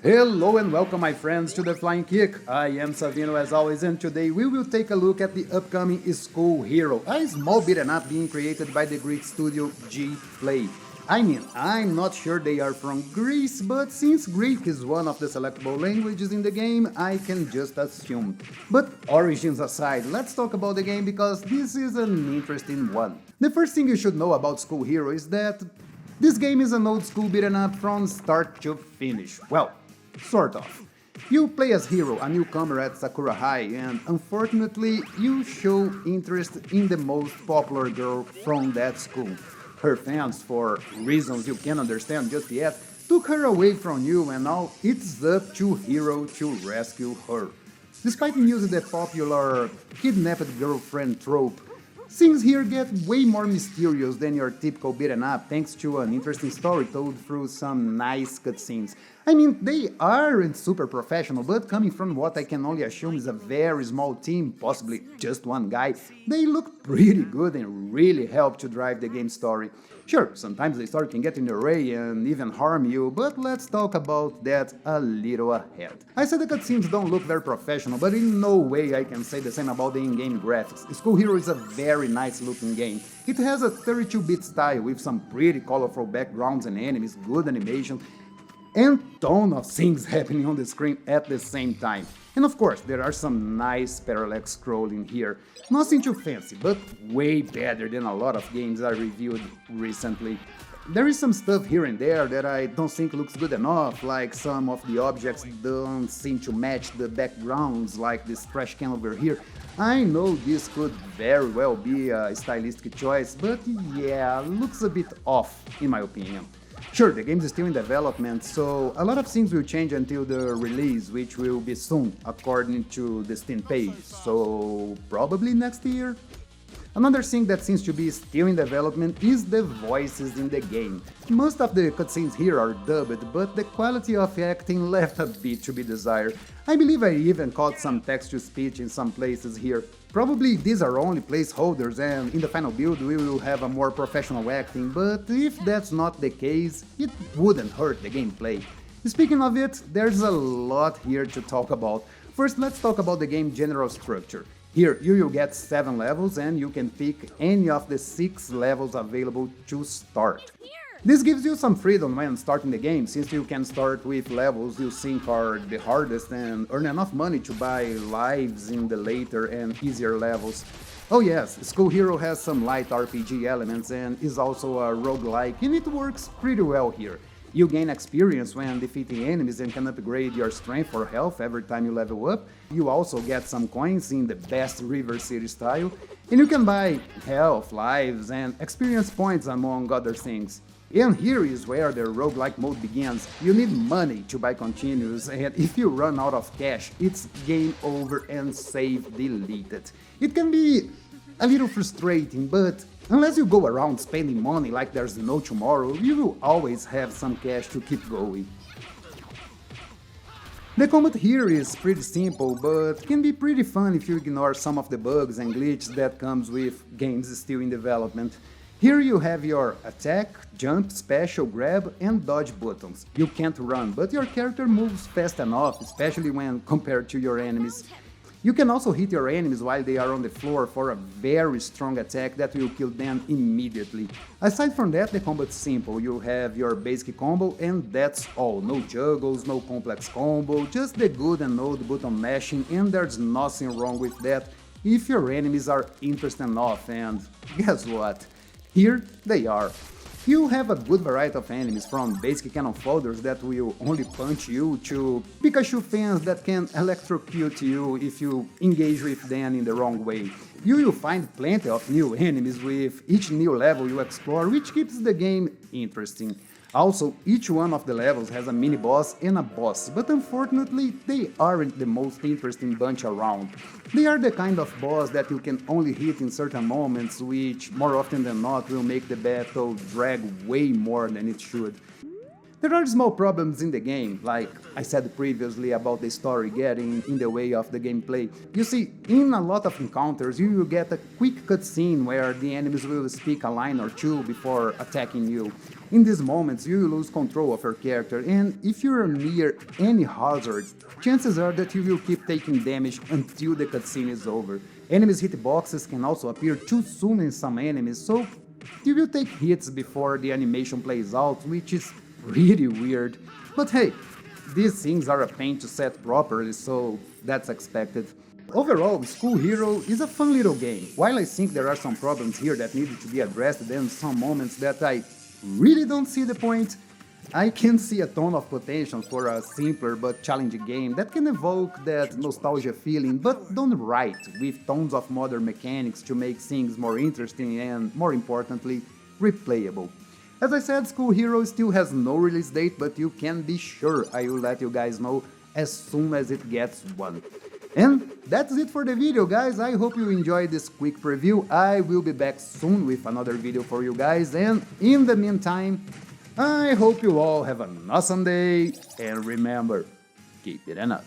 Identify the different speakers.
Speaker 1: Hello and welcome my friends to The Flying Kick. I am Savino as always, and today we will take a look at the upcoming School Hero, a small beat'em up being created by the Greek studio Gpoly. I'm not sure they are from Greece, but since Greek is one of the selectable languages in the game, I can just assume. But origins aside, let's talk about the game because this is an interesting one. The first thing you should know about School Hero is that this game is an old school beat'em up from start to finish. Well, sort of. You play as Hero, a newcomer at Sakura High, and unfortunately, you show interest in the most popular girl from that school. Her fans, for reasons you can't understand just yet, took her away from you, and now it's up to Hero to rescue her. Despite using the popular kidnapped girlfriend trope, things here get way more mysterious than your typical beat'em up thanks to an interesting story told through some nice cutscenes. They aren't super professional, but coming from what I can only assume is a very small team, possibly just one guy, they look pretty good and really help to drive the game's story. Sure, sometimes the story can get in the way and even harm you, but let's talk about that a little ahead. I said the cutscenes don't look very professional, but in no way I can say the same about the in-game graphics. School Hero is a very nice looking game. It has a 32-bit style with some pretty colorful backgrounds and enemies, good animation, and ton of things happening on the screen at the same time. And of course, there are some nice parallax scrolling here. Nothing too fancy, but way better than a lot of games I reviewed recently. There is some stuff here and there that I don't think looks good enough, like some of the objects don't seem to match the backgrounds, like this trash can over here. I know this could very well be a stylistic choice, but yeah, looks a bit off in my opinion. Sure, the game is still in development, so a lot of things will change until the release, which will be soon, according to the Steam page, so probably next year? Another thing that seems to be still in development is the voices in the game. Most of the cutscenes here are dubbed, but the quality of acting left a bit to be desired. I believe I even caught some text-to-speech in some places here. Probably these are only placeholders and in the final build we will have a more professional acting, but if that's not the case, it wouldn't hurt the gameplay. Speaking of it, there's a lot here to talk about. First, let's talk about the game's general structure. Here, you will get 7 levels and you can pick any of the 6 levels available to start. This gives you some freedom when starting the game, since you can start with levels you think are the hardest and earn enough money to buy lives in the later and easier levels. Oh yes, School Hero has some light RPG elements and is also a roguelike, and it works pretty well here. You gain experience when defeating enemies and can upgrade your strength or health every time you level up. You also get some coins in the best River City style, and you can buy health, lives, and experience points among other things. And here is where the roguelike mode begins. You need money to buy continues, and if you run out of cash, it's game over and save deleted. It can be a little frustrating, but unless you go around spending money like there's no tomorrow, you will always have some cash to keep going. The combat here is pretty simple, but can be pretty fun if you ignore some of the bugs and glitches that comes with games still in development. Here you have your attack, jump, special, grab, and dodge buttons. You can't run, but your character moves fast enough, especially when compared to your enemies. You can also hit your enemies while they are on the floor for a very strong attack that will kill them immediately. Aside from that, the combat's simple. You have your basic combo and that's all. No juggles, no complex combo, just the good and old button mashing, and there's nothing wrong with that if your enemies are interesting enough, and guess what? Here they are. You have a good variety of enemies, from basic cannon folders that will only punch you to Pikachu fans that can electrocute you if you engage with them in the wrong way. You will find plenty of new enemies with each new level you explore, which keeps the game interesting. Also, each one of the levels has a mini-boss and a boss, but unfortunately they aren't the most interesting bunch around. They are the kind of boss that you can only hit in certain moments, which more often than not will make the battle drag way more than it should. There are small problems in the game, like I said previously about the story getting in the way of the gameplay. You see, in a lot of encounters you will get a quick cutscene where the enemies will speak a line or two before attacking you. In these moments, you lose control of your character, and if you're near any hazard, chances are that you will keep taking damage until the cutscene is over. Enemies' hitboxes can also appear too soon in some enemies, so you will take hits before the animation plays out, which is really weird. But hey, these things are a pain to set properly, so that's expected. Overall, School Hero is a fun little game. While I think there are some problems here that needed to be addressed and some moments that I really don't see the point, I can see a ton of potential for a simpler but challenging game that can evoke that nostalgia feeling, but done right, with tons of modern mechanics to make things more interesting and, more importantly, replayable. As I said, School Hero still has no release date, but you can be sure I will let you guys know as soon as it gets one. And that's it for the video, guys. I hope you enjoyed this quick preview. I will be back soon with another video for you guys, and in the meantime, I hope you all have an awesome day, and remember, keep it up.